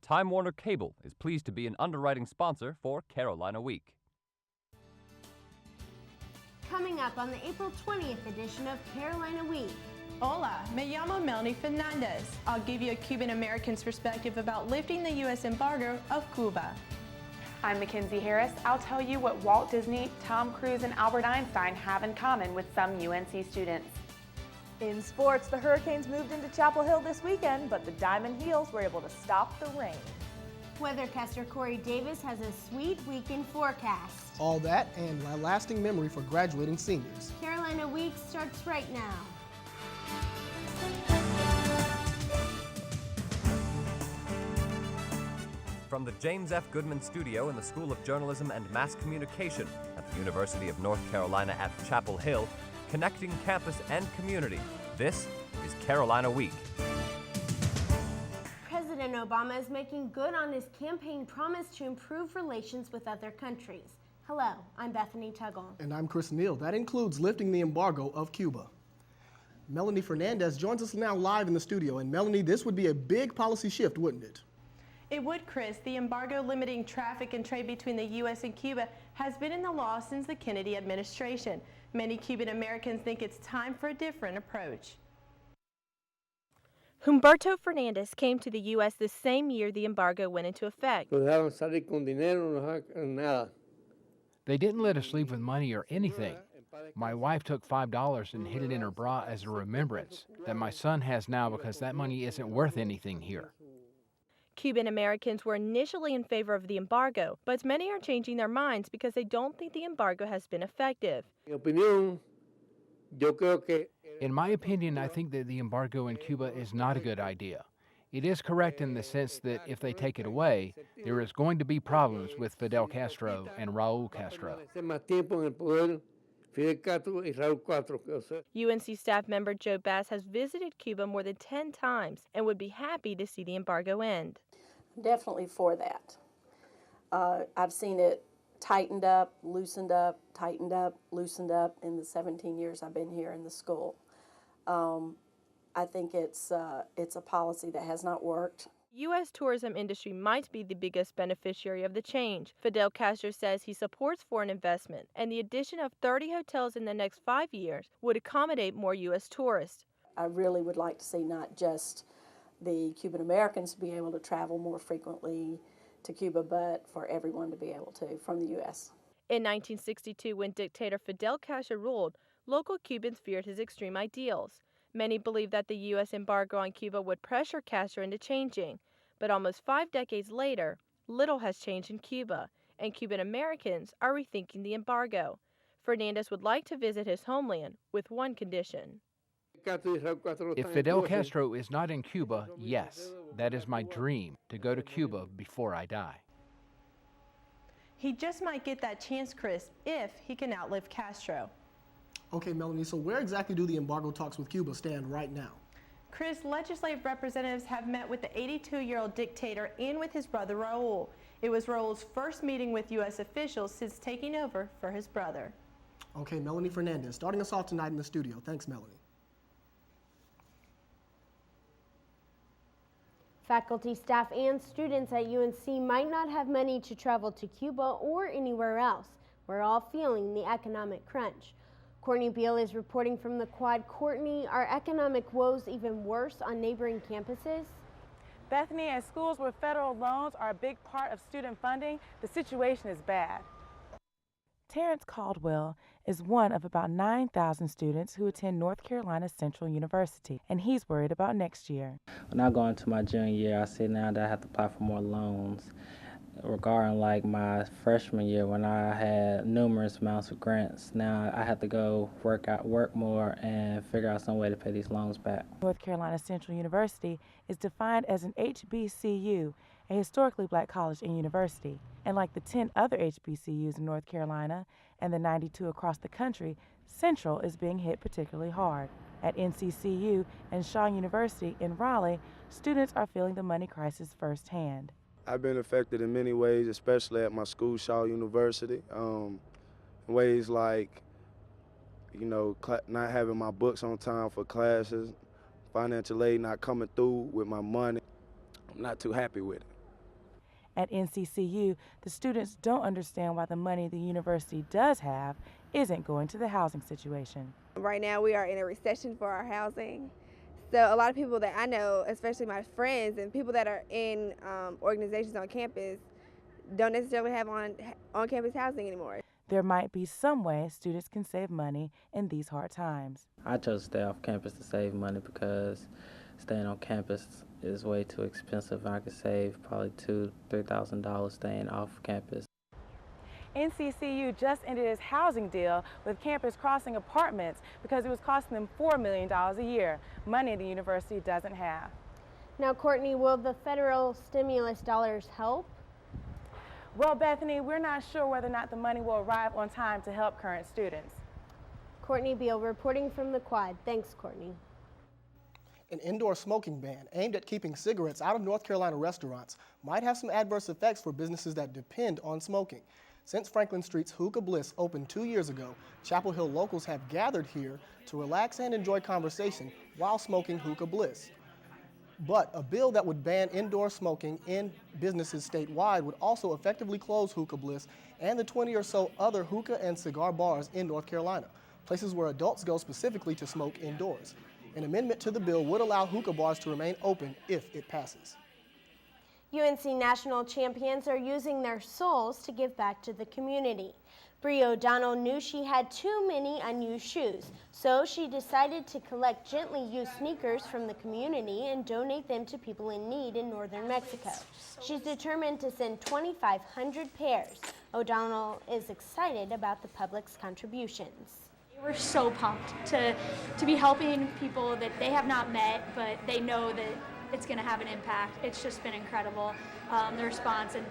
Time Warner Cable is pleased to be an underwriting sponsor for Carolina Week. Coming up on the April 20th edition of Carolina Week. Hola, me llamo Melanie Fernandez. I'll give you a Cuban American's perspective about lifting the U.S. embargo of Cuba. I'm Mackenzie Harris. I'll tell you what Walt Disney, Tom Cruise, and Albert Einstein have in common with some UNC students. In sports, the Hurricanes moved into Chapel Hill this weekend, but the Diamond Heels were able to stop the rain. Weathercaster Corey Davis has a sweet weekend forecast. All that and a lasting memory for graduating seniors. Carolina Week starts right now. From the James F. Goodman Studio in the School of Journalism and Mass Communication at the University of North Carolina at Chapel Hill, connecting campus and community, this is Carolina Week. President Obama is making good on his campaign promise to improve relations with other countries. Hello, I'm Bethany Tuggle. And I'm Chris Neal. That includes lifting the embargo of Cuba. Melanie Fernandez joins us now live in the studio. And Melanie, this would be a big policy shift, wouldn't it? It would, Chris. The embargo limiting traffic and trade between the U.S. and Cuba has been in the law since the Kennedy administration. Many Cuban Americans think it's time for a different approach. Humberto Fernandez came to the U.S. the same year the embargo went into effect. They didn't let us leave with money or anything. My wife took $5 and hid it in her bra as a remembrance that my son has now because that money isn't worth anything here. Cuban Americans were initially in favor of the embargo, but many are changing their minds because they don't think the embargo has been effective. In my opinion, I think that the embargo in Cuba is not a good idea. It is correct in the sense that if they take it away, there is going to be problems with Fidel Castro and Raul Castro. UNC staff member Joe Bass has visited Cuba more than 10 times and would be happy to see the embargo end. Definitely for that. I've seen it tightened up, loosened up, tightened up, loosened up in the 17 years I've been here in the school. I think it's a policy that has not worked. U.S. tourism industry might be the biggest beneficiary of the change. Fidel Castro says he supports foreign investment, and the addition of 30 hotels in the next 5 years would accommodate more U.S. tourists. I really would like to see not just the Cuban Americans be able to travel more frequently to Cuba, but for everyone to be able to from the U.S. In 1962, when dictator Fidel Castro ruled, local Cubans feared his extreme ideals. Many believe that the U.S. embargo on Cuba would pressure Castro into changing. But almost 5 decades later, little has changed in Cuba, and Cuban Americans are rethinking the embargo. Fernandez would like to visit his homeland with one condition. If Fidel Castro is not in Cuba, yes, that is my dream, to go to Cuba before I die. He just might get that chance, Chris, if he can outlive Castro. Okay, Melanie, so where exactly do the embargo talks with Cuba stand right now? Chris, legislative representatives have met with the 82-year-old dictator and with his brother Raul. It was Raul's first meeting with U.S. officials since taking over for his brother. Okay, Melanie Fernandez, starting us off tonight in the studio. Thanks, Melanie. Faculty, staff, and students at UNC might not have money to travel to Cuba or anywhere else. We're all feeling the economic crunch. Courtney Beal is reporting from the Quad. Courtney, are economic woes even worse on neighboring campuses? Bethany, as schools where federal loans are a big part of student funding, the situation is bad. Terrence Caldwell is one of about 9,000 students who attend North Carolina Central University, and he's worried about next year. When I go into my junior year, I see now that I have to apply for more loans. Regarding like my freshman year when I had numerous amounts of grants, now I have to go work more and figure out some way to pay these loans back. North Carolina Central University is defined as an HBCU, a historically black college and university. And like the 10 other HBCUs in North Carolina and the 92 across the country, Central is being hit particularly hard. At NCCU and Shaw University in Raleigh, students are feeling the money crisis firsthand. I've been affected in many ways, especially at my school, Shaw University. Ways like, not having my books on time for classes, financial aid not coming through with my money. I'm not too happy with it. At NCCU, the students don't understand why the money the university does have isn't going to the housing situation. Right now we are in a recession for our housing. So a lot of people that I know, especially my friends and people that are in organizations on campus, don't necessarily have on-campus housing anymore. There might be some way students can save money in these hard times. I chose to stay off campus to save money because staying on campus is way too expensive. I could save probably $2,000 to $3,000 staying off campus. NCCU just ended its housing deal with Campus Crossing Apartments because it was costing them $4 million a year, money the university doesn't have. Now, Courtney, will the federal stimulus dollars help? Well, Bethany, we're not sure whether or not the money will arrive on time to help current students. Courtney Beal reporting from the Quad. Thanks, Courtney. An indoor smoking ban aimed at keeping cigarettes out of North Carolina restaurants might have some adverse effects for businesses that depend on smoking. Since Franklin Street's Hookah Bliss opened 2 years ago, Chapel Hill locals have gathered here to relax and enjoy conversation while smoking Hookah Bliss. But a bill that would ban indoor smoking in businesses statewide would also effectively close Hookah Bliss and the 20 or so other hookah and cigar bars in North Carolina, places where adults go specifically to smoke indoors. An amendment to the bill would allow hookah bars to remain open if it passes. UNC national champions are using their souls to give back to the community. Bree O'Donnell knew she had too many unused shoes, so she decided to collect gently used sneakers from the community and donate them to people in need in northern Mexico. She's determined to send 2,500 pairs. O'Donnell is excited about the public's contributions. We're so pumped to be helping people that they have not met, but they know that it's going to have an impact. It's just been incredible, the response, and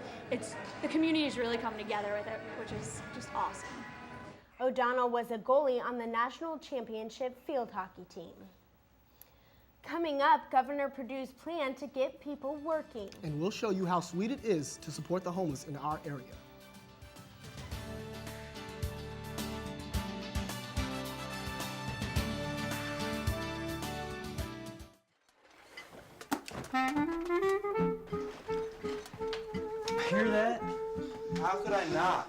the community is really coming together with it, which is just awesome. O'Donnell was a goalie on the national championship field hockey team. Coming up, Governor Perdue's plan to get people working. And we'll show you how sweet it is to support the homeless in our area. Hear that? How could I not?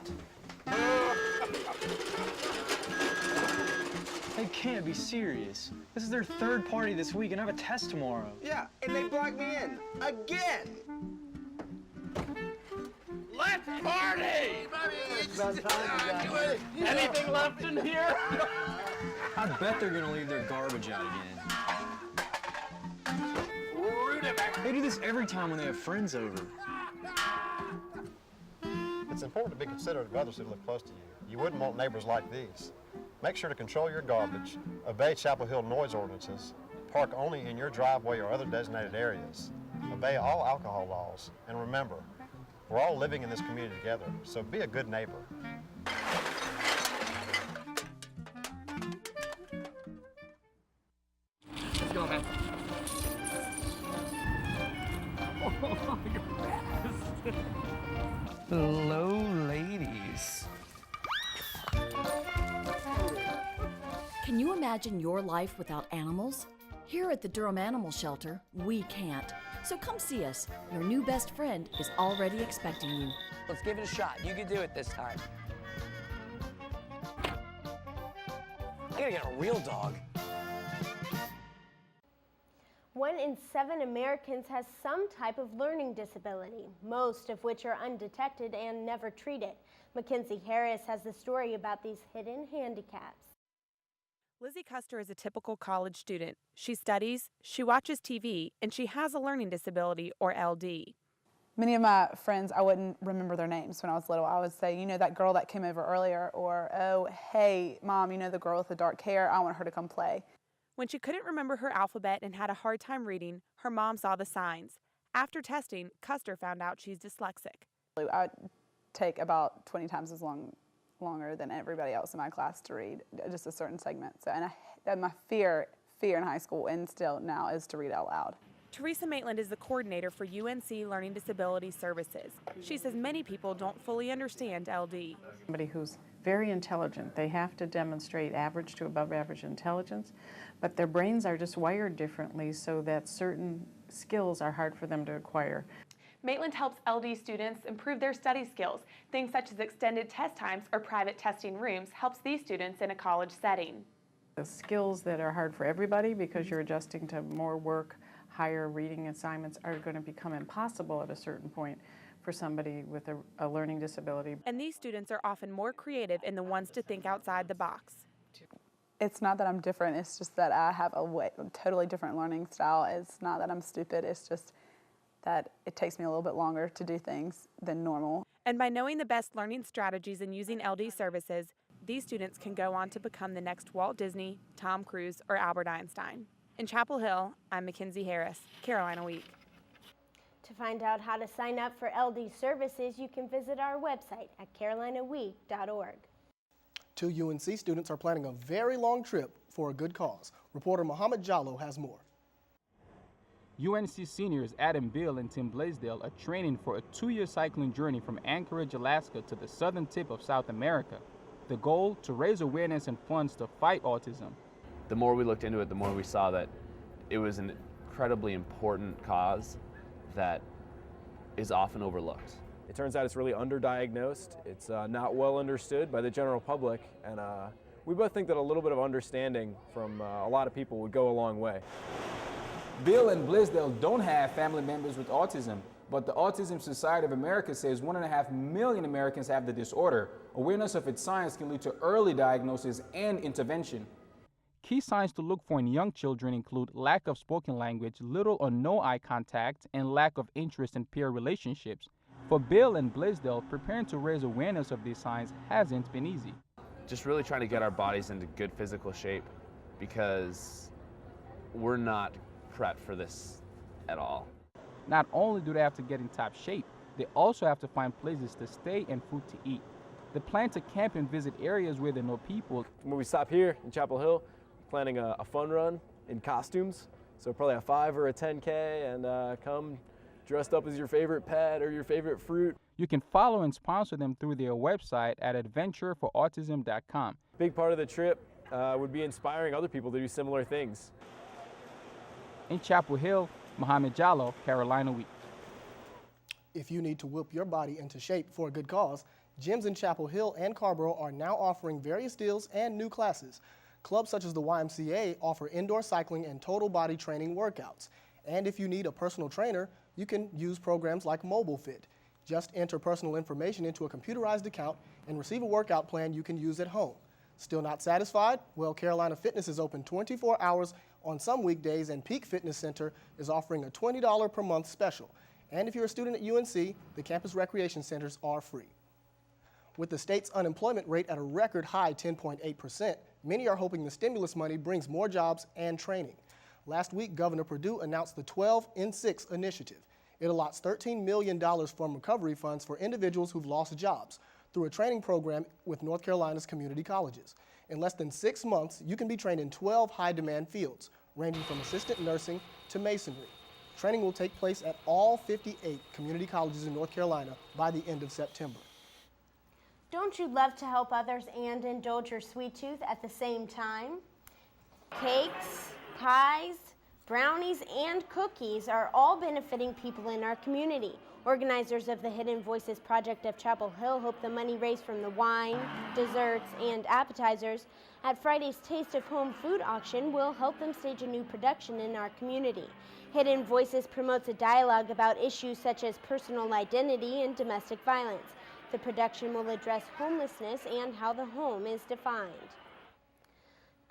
They can't be serious. This is their third party this week, and I have a test tomorrow. Yeah, and they blocked me in again. Let's party! Anything left in here? I bet they're gonna leave their garbage out again. They do this every time when they have friends over. It's important to be considerate of others who live close to you. You wouldn't want neighbors like these. Make sure to control your garbage, obey Chapel Hill noise ordinances, park only in your driveway or other designated areas, obey all alcohol laws, and remember, we're all living in this community together, so be a good neighbor. Let's go, man. Hello, ladies. Can you imagine your life without animals? Here at the Durham Animal Shelter, we can't. So come see us. Your new best friend is already expecting you. Let's give it a shot. You can do it this time. I gotta get a real dog. 1 in 7 Americans has some type of learning disability, most of which are undetected and never treated. Mackenzie Harris has the story about these hidden handicaps. Lizzie Custer is a typical college student. She studies, she watches TV, and she has a learning disability, or LD. Many of my friends, I wouldn't remember their names when I was little. I would say, you know, that girl that came over earlier, or, oh, hey, Mom, you know the girl with the dark hair, I want her to come play. When she couldn't remember her alphabet and had a hard time reading, her mom saw the signs. After testing, Custer found out she's dyslexic. I take about 20 times as longer than everybody else in my class to read just a certain segment. So, and my fear in high school and still now is to read out loud. Teresa Maitland is the coordinator for UNC Learning Disability Services. She says many people don't fully understand LD. Somebody who's very intelligent, they have to demonstrate average to above average intelligence, but their brains are just wired differently so that certain skills are hard for them to acquire. Maitland helps LD students improve their study skills. Things such as extended test times or private testing rooms helps these students in a college setting. The skills that are hard for everybody because you're adjusting to more work, higher reading assignments are going to become impossible at a certain point for somebody with a learning disability. And these students are often more creative and the ones to think outside the box. It's not that I'm different, it's just that I have a totally different learning style. It's not that I'm stupid, it's just that it takes me a little bit longer to do things than normal. And by knowing the best learning strategies and using LD services, these students can go on to become the next Walt Disney, Tom Cruise, or Albert Einstein. In Chapel Hill, I'm Mackenzie Harris, Carolina Week. To find out how to sign up for LD services, you can visit our website at carolinaweek.org. 2 UNC students are planning a very long trip for a good cause. Reporter Mohammed Jallo has more. UNC seniors Adam Bill and Tim Blaisdell are training for a 2-year cycling journey from Anchorage, Alaska to the southern tip of South America. The goal, to raise awareness and funds to fight autism. The more we looked into it, the more we saw that it was an incredibly important cause that is often overlooked. It turns out it's really underdiagnosed. It's not well understood by the general public, and we both think that a little bit of understanding from a lot of people would go a long way. Bill and Blaisdell don't have family members with autism, but the Autism Society of America says 1.5 million Americans have the disorder. Awareness of its signs can lead to early diagnosis and intervention. Key signs to look for in young children include lack of spoken language, little or no eye contact, and lack of interest in peer relationships. For Bill and Blaisdell, preparing to raise awareness of these signs hasn't been easy. Just really trying to get our bodies into good physical shape because we're not prepped for this at all. Not only do they have to get in top shape, they also have to find places to stay and food to eat. They plan to camp and visit areas where there are no people. When we stop here in Chapel Hill, planning a fun run in costumes, so probably a 5 or a 10K, and come dressed up as your favorite pet or your favorite fruit. You can follow and sponsor them through their website at adventureforautism.com. Big part of the trip would be inspiring other people to do similar things. In Chapel Hill, Mohammed Jallo, Carolina Week. If you need to whip your body into shape for a good cause, gyms in Chapel Hill and Carborough are now offering various deals and new classes. Clubs such as the YMCA offer indoor cycling and total body training workouts. And if you need a personal trainer, you can use programs like MobileFit. Just enter personal information into a computerized account and receive a workout plan you can use at home. Still not satisfied? Well, Carolina Fitness is open 24 hours on some weekdays, and Peak Fitness Center is offering a $20 per month special. And if you're a student at UNC, the campus recreation centers are free. With the state's unemployment rate at a record high 10.8%, many are hoping the stimulus money brings more jobs and training. Last week, Governor Perdue announced the 12 in 6 initiative. It allots $13 million from recovery funds for individuals who've lost jobs through a training program with North Carolina's community colleges. In less than 6 months, you can be trained in 12 high-demand fields, ranging from assistant nursing to masonry. Training will take place at all 58 community colleges in North Carolina by the end of September. Don't you love to help others and indulge your sweet tooth at the same time? Cakes, pies, brownies, and cookies are all benefiting people in our community. Organizers of the Hidden Voices Project of Chapel Hill hope the money raised from the wine, desserts, and appetizers at Friday's Taste of Home food auction will help them stage a new production in our community. Hidden Voices promotes a dialogue about issues such as personal identity and domestic violence. The production will address homelessness and how the home is defined.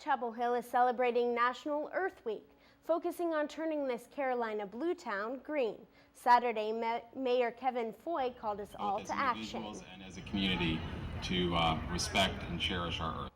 Chapel Hill is celebrating National Earth Week, focusing on turning this Carolina blue town green. Saturday, Mayor Kevin Foy called us all to action. And as a community to respect and cherish our earth.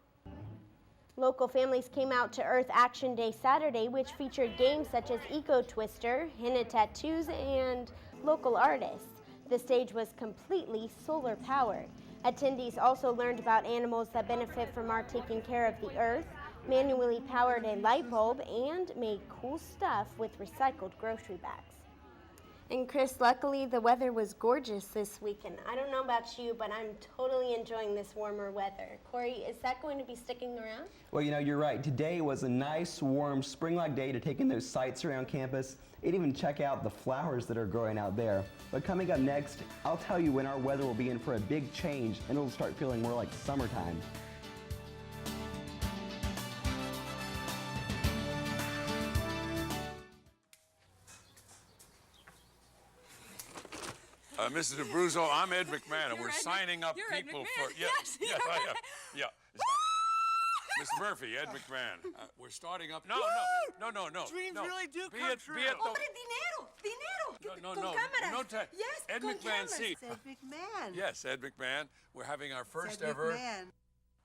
Local families came out to Earth Action Day Saturday, which featured games such as Eco Twister, henna tattoos, and local artists. The stage was completely solar powered. Attendees also learned about animals that benefit from our taking care of the earth, manually powered a light bulb, and made cool stuff with recycled grocery bags. And Chris, luckily the weather was gorgeous this weekend. I don't know about you, but I'm totally enjoying this warmer weather. Corey, is that going to be sticking around? Well, you know, you're right. Today was a nice, warm, spring-like day to take in those sights around campus and even check out the flowers that are growing out there. But coming up next, I'll tell you when our weather will be in for a big change and it'll start feeling more like summertime. Mrs. Abruzzo, I'm Ed McMahon, and we're signing up people for... Yes, I am. Yeah. Mr. Murphy, Ed McMahon. We're starting up... No. Dreams no. really do Be come it, true. Be it the... Dinero. No. Con cámaras. No, Yes, Ed con McMahon, cámaras. see. Ed McMahon. Yes, Ed McMahon. We're having our first Ed ever... McMahon.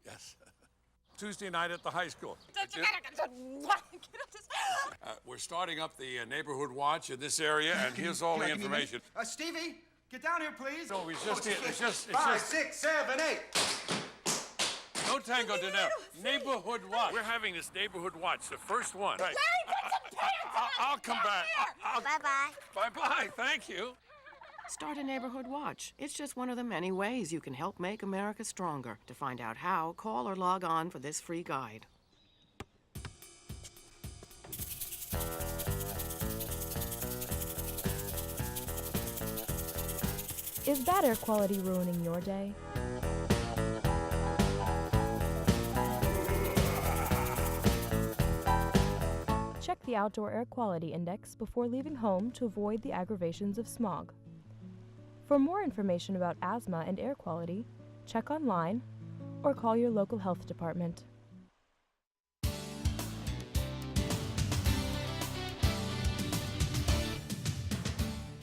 Yes. Tuesday night at the high school. We're starting up the neighborhood watch in this area, and here's all the information. Stevie, get down here, please. No, it's just 5, 6, 7, 8. No tango dinero. Neighborhood watch. We're having this neighborhood watch, the first one. Right. I'll come back. Bye-bye. Bye-bye. Thank you. Start a neighborhood watch. It's just one of the many ways you can help make America stronger. To find out how, call or log on for this free guide. Is bad air quality ruining your day? Check the Outdoor Air Quality Index before leaving home to avoid the aggravations of smog. For more information about asthma and air quality, check online or call your local health department.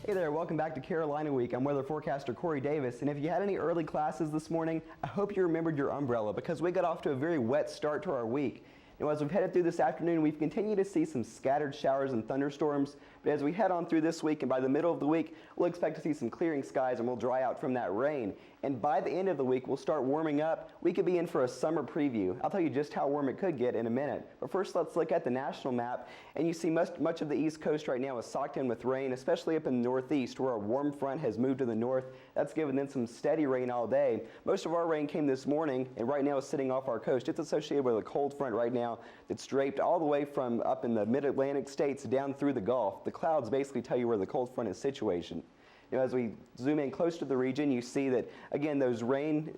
Hey there, welcome back to Carolina Week. I'm weather forecaster Corey Davis, and if you had any early classes this morning, I hope you remembered your umbrella because we got off to a very wet start to our week. Now, as we've headed through this afternoon, we've continued to see some scattered showers and thunderstorms, but as we head on through this week and by the middle of the week, we'll expect to see some clearing skies and we'll dry out from that rain. And by the end of the week, we'll start warming up. We could be in for a summer preview. I'll tell you just how warm it could get in a minute. But first, let's look at the national map. And you see much of the East Coast right now is socked in with rain, especially up in the Northeast where a warm front has moved to the north. That's given them some steady rain all day. Most of our rain came this morning and right now is sitting off our coast. It's associated with a cold front right now that's draped all the way from up in the mid-Atlantic states down through the Gulf. The clouds basically tell you where the cold front is situated. You know, as we zoom in close to the region, you see that, again, those rain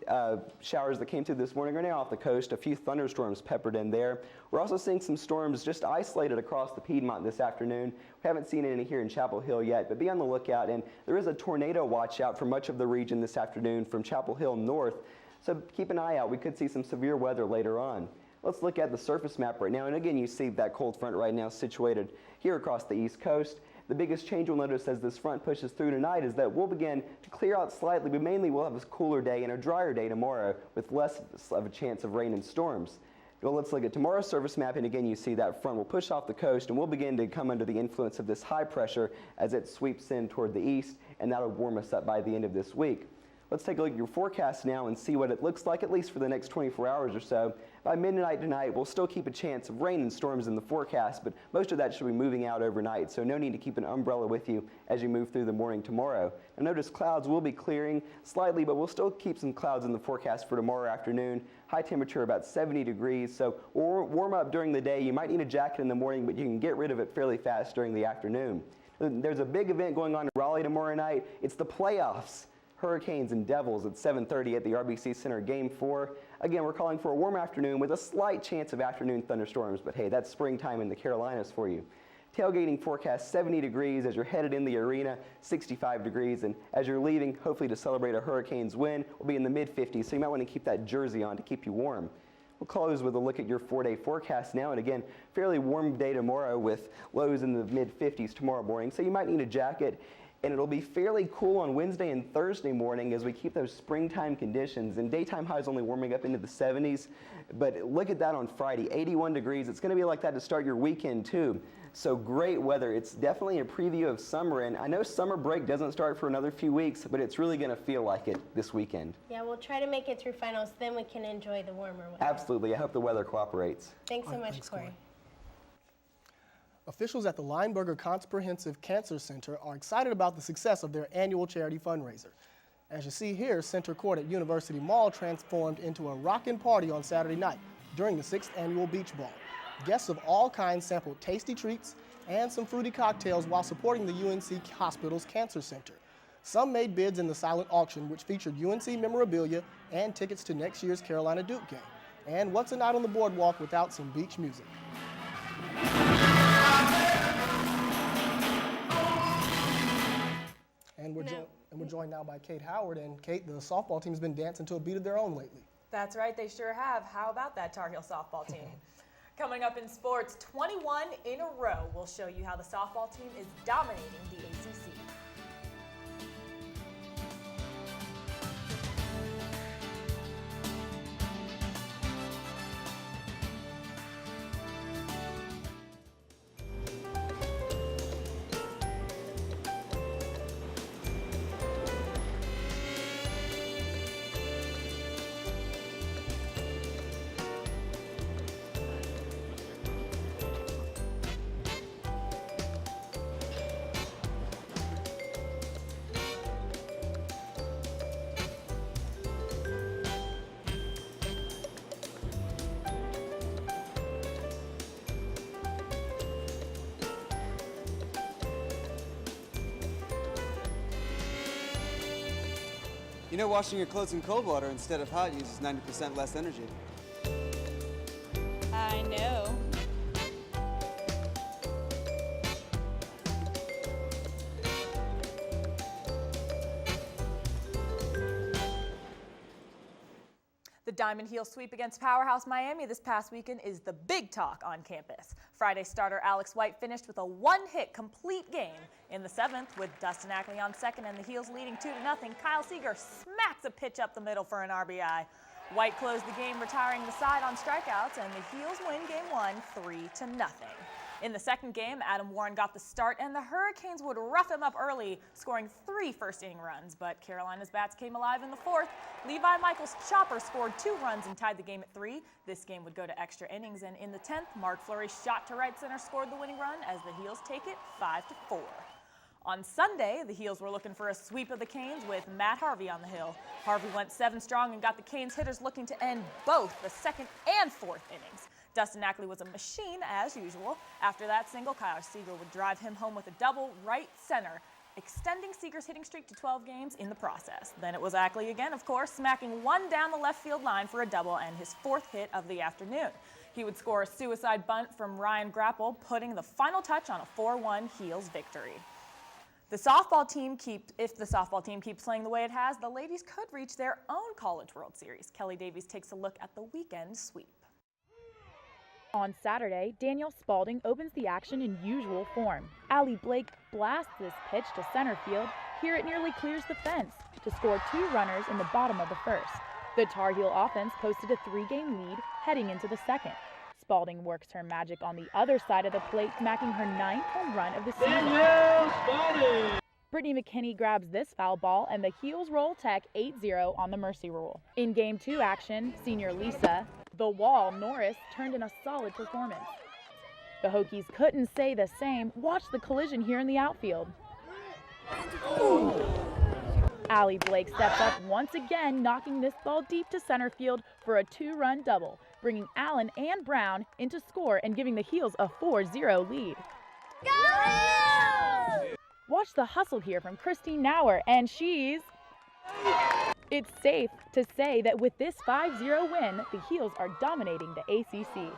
showers that came through this morning are now off the coast, a few thunderstorms peppered in there. We're also seeing some storms just isolated across the Piedmont this afternoon. We haven't seen any here in Chapel Hill yet, but be on the lookout. And there is a tornado watch out for much of the region this afternoon from Chapel Hill north. So keep an eye out. We could see some severe weather later on. Let's look at the surface map right now. And again, you see that cold front right now situated here across the East Coast. The biggest change you'll notice as this front pushes through tonight is that we'll begin to clear out slightly, but mainly we'll have a cooler day and a drier day tomorrow with less of a chance of rain and storms. Well, let's look at tomorrow's surface map, and again, you see that front will push off the coast, and we'll begin to come under the influence of this high pressure as it sweeps in toward the east, and that'll warm us up by the end of this week. Let's take a look at your forecast now and see what it looks like, at least for the next 24 hours or so. By midnight tonight, we'll still keep a chance of rain and storms in the forecast, but most of that should be moving out overnight, so no need to keep an umbrella with you as you move through the morning tomorrow. Now notice clouds will be clearing slightly, but we'll still keep some clouds in the forecast for tomorrow afternoon. High temperature about 70 degrees, so we'll warm up during the day. You might need a jacket in the morning, but you can get rid of it fairly fast during the afternoon. There's a big event going on in Raleigh tomorrow night. It's the playoffs. Hurricanes and Devils at 7:30 at the RBC Center, Game 4. Again, we're calling for a warm afternoon with a slight chance of afternoon thunderstorms, but hey, that's springtime in the Carolinas for you. Tailgating forecast 70 degrees as you're headed in the arena, 65 degrees, and as you're leaving, hopefully to celebrate a Hurricanes win, we'll be in the mid-50s, so you might want to keep that jersey on to keep you warm. We'll close with a look at your 4-day forecast now, and again, fairly warm day tomorrow with lows in the mid-50s tomorrow morning, so you might need a jacket. And it'll be fairly cool on Wednesday and Thursday morning as we keep those springtime conditions. And daytime highs only warming up into the 70s. But look at that on Friday, 81 degrees. It's going to be like that to start your weekend too. So great weather. It's definitely a preview of summer. And I know summer break doesn't start for another few weeks, but it's really going to feel like it this weekend. Yeah, we'll try to make it through finals, then we can enjoy the warmer weather. Absolutely. I hope the weather cooperates. Thanks so much, Corey. Officials at the Lineberger Comprehensive Cancer Center are excited about the success of their annual charity fundraiser. As you see here, Center Court at University Mall transformed into a rockin' party on Saturday night during the 6th annual Beach Ball. Guests of all kinds sampled tasty treats and some fruity cocktails while supporting the UNC Hospital's Cancer Center. Some made bids in the silent auction, which featured UNC memorabilia and tickets to next year's Carolina Duke game. And what's a night on the boardwalk without some beach music? And we're joined now by Kate Howard. And Kate, the softball team's been dancing to a beat of their own lately. That's right, they sure have. How about that Tar Heel softball team? Coming up in sports, 21 in a row. We'll show you how the softball team is dominating the ACC. You know, washing your clothes in cold water instead of hot uses 90% less energy. I know. The Diamond Heel sweep against Powerhouse Miami this past weekend is the big talk on campus. Friday starter Alex White finished with a one-hit complete game in the 7th with Dustin Ackley on second and the Heels leading 2-0. Kyle Seeger smacks a pitch up the middle for an RBI. White closed the game retiring the side on strikeouts and the Heels win game 1 3-0. In the second game, Adam Warren got the start, and the Hurricanes would rough him up early, scoring 3 first-inning runs. But Carolina's bats came alive in the 4th. Levi Michaels' chopper scored 2 runs and tied the game at 3. This game would go to extra innings, and in the 10th, Mark Fleury's shot to right center scored the winning run as the Heels take it 5-4. On Sunday, the Heels were looking for a sweep of the Canes with Matt Harvey on the hill. Harvey went 7 strong and got the Canes hitters looking to end both the 2nd and 4th innings. Dustin Ackley was a machine, as usual. After that single, Kyle Seeger would drive him home with a double right center, extending Seeger's hitting streak to 12 games in the process. Then it was Ackley again, of course, smacking one down the left field line for a double and his 4th hit of the afternoon. He would score a suicide bunt from Ryan Grapple, putting the final touch on a 4-1 Heels victory. If the softball team keeps playing the way it has, the ladies could reach their own College World Series. Kelly Davies takes a look at the weekend sweep. On Saturday, Danielle Spalding opens the action in usual form. Allie Blake blasts this pitch to center field. Here it nearly clears the fence to score 2 runners in the bottom of the 1st. The Tar Heel offense posted a 3-game lead heading into the 2nd. Spalding works her magic on the other side of the plate, smacking her 9th home run of the season. Danielle Spalding! Brittany McKinney grabs this foul ball, and the Heels roll Tech 8-0 on the mercy rule. In Game 2 action, senior Lisa "The Wall" Norris turned in a solid performance. The Hokies couldn't say the same. Watch the collision here in the outfield. Ooh. Allie Blake steps up once again, knocking this ball deep to center field for a 2-run double, bringing Allen and Brown into score and giving the Heels a 4-0 lead. Go! Watch the hustle here from Christine Nauer, and she's... It's safe to say that with this 5-0 win, the Heels are dominating the ACC.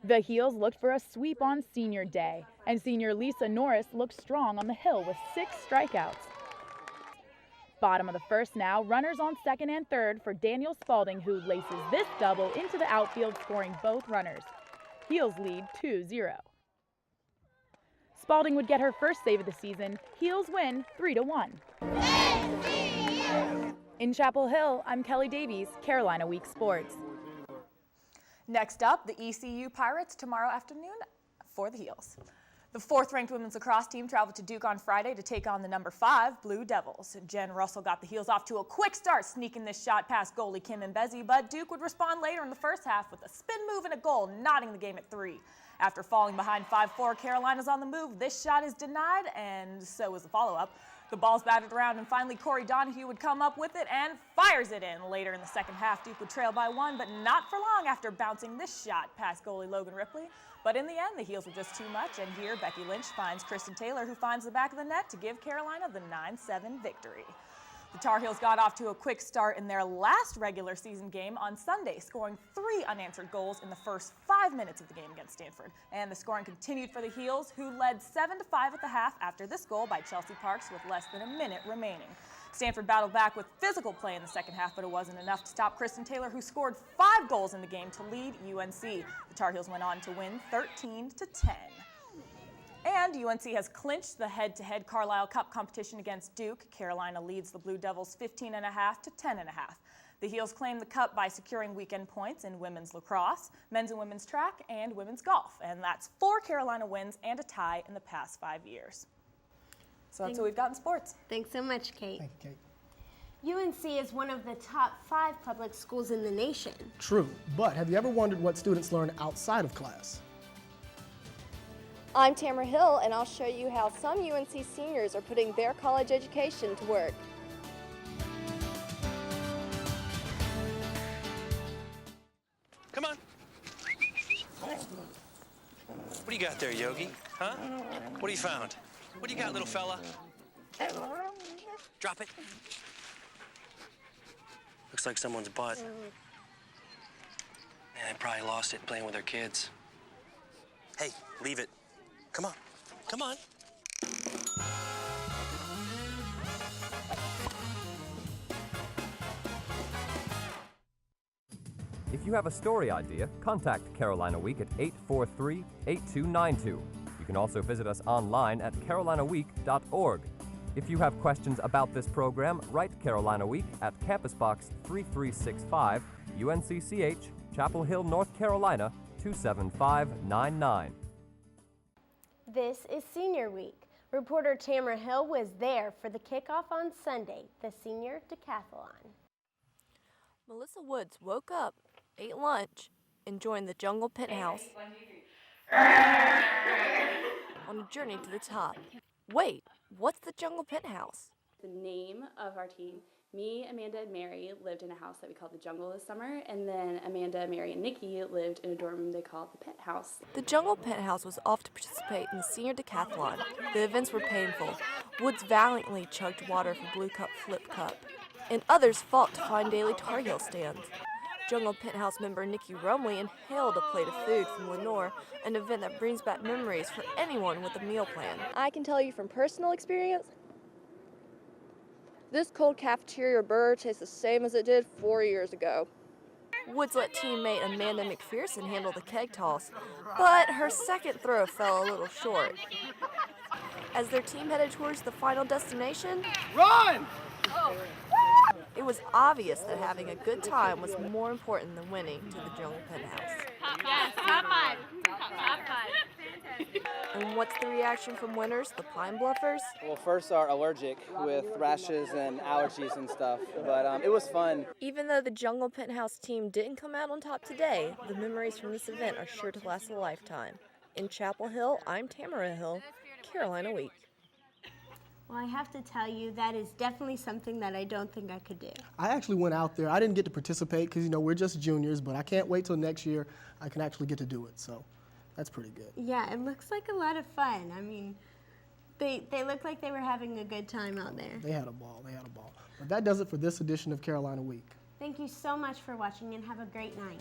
The Heels looked for a sweep on senior day, and senior Lisa Norris looked strong on the hill with 6 strikeouts. Bottom of the 1st now, runners on 2nd and 3rd for Danielle Spalding, who laces this double into the outfield, scoring both runners. Heels lead 2-0. Spalding would get her first save of the season. Heels win 3-1. In Chapel Hill, I'm Kelly Davies, Carolina Week Sports. Next up, the ECU Pirates tomorrow afternoon for the Heels. The 4th-ranked women's lacrosse team traveled to Duke on Friday to take on the number 5 Blue Devils. Jen Russell got the Heels off to a quick start, sneaking this shot past goalie Kim Mbezi, but Duke would respond later in the first half with a spin move and a goal, knotting the game at 3. After falling behind 5-4, Carolina's on the move. This shot is denied, and so is the follow-up. The ball's batted around, and finally Corey Donahue would come up with it and fires it in. Later in the second half, Duke would trail by 1, but not for long after bouncing this shot past goalie Logan Ripley. But in the end, the Heels were just too much, and here Becky Lynch finds Kristen Taylor, who finds the back of the net to give Carolina the 9-7 victory. The Tar Heels got off to a quick start in their last regular season game on Sunday, scoring 3 unanswered goals in the first 5 minutes of the game against Stanford. And the scoring continued for the Heels, who led 7-5 at the half after this goal by Chelsea Parks with less than a minute remaining. Stanford battled back with physical play in the second half, but it wasn't enough to stop Kristen Taylor, who scored 5 goals in the game to lead UNC. The Tar Heels went on to win 13-10. And UNC has clinched the head-to-head Carlisle Cup competition against Duke. Carolina leads the Blue Devils 15.5 to 10.5. The Heels claim the cup by securing weekend points in women's lacrosse, men's and women's track, and women's golf. And that's 4 Carolina wins and a tie in the past 5 years. So that's what we've got in sports. Thanks so much, Kate. Thank you, Kate. UNC is one of the top 5 public schools in the nation. True, but have you ever wondered what students learn outside of class? I'm Tamara Hill, and I'll show you how some UNC seniors are putting their college education to work. Come on. What do you got there, Yogi? Huh? What have you found? What do you got, little fella? Drop it. Looks like someone's butt. Man, they probably lost it playing with their kids. Hey, leave it. Come on. Come on. If you have a story idea, contact Carolina Week at 843-8292. You can also visit us online at carolinaweek.org. If you have questions about this program, write Carolina Week at Campus Box 3365, UNCCH, Chapel Hill, North Carolina, 27599. This is Senior Week. Reporter Tamara Hill was there for the kickoff on Sunday, the Senior Decathlon. Melissa Woods woke up, ate lunch, and joined the Jungle Penthouse on a journey to the top. Wait, what's the Jungle Penthouse? The name of our team, me, Amanda, and Mary lived in a house that we called the Jungle this summer, and then Amanda, Mary, and Nikki lived in a dorm room they called the Penthouse. The Jungle Penthouse was off to participate in the Senior Decathlon. The events were painful. Woods valiantly chugged water from Blue Cup Flip Cup, and others fought to find daily Tar Heel stands. Jungle Penthouse member Nikki Rumley inhaled a plate of food from Lenore, an event that brings back memories for anyone with a meal plan. I can tell you from personal experience, this cold cafeteria burger tastes the same as it did 4 years ago. Woods let teammate Amanda McPherson handle the keg toss, but her second throw fell a little short. As their team headed towards the final destination, Run! It was obvious that having a good time was more important than winning to the Jungle Penthouse. Yes, top 5. Top 5. And what's the reaction from winners, the Pine Bluffers? Well, first are allergic with rashes and allergies and stuff, but it was fun. Even though the Jungle Penthouse team didn't come out on top today, the memories from this event are sure to last a lifetime. In Chapel Hill, I'm Tamara Hill, Carolina Week. Well, I have to tell you, that is definitely something that I don't think I could do. I actually went out there. I didn't get to participate because, we're just juniors, but I can't wait till next year I can actually get to do it, so that's pretty good. Yeah, it looks like a lot of fun. I mean, they look like they were having a good time out there. They had a ball. But that does it for this edition of Carolina Week. Thank you so much for watching, and have a great night.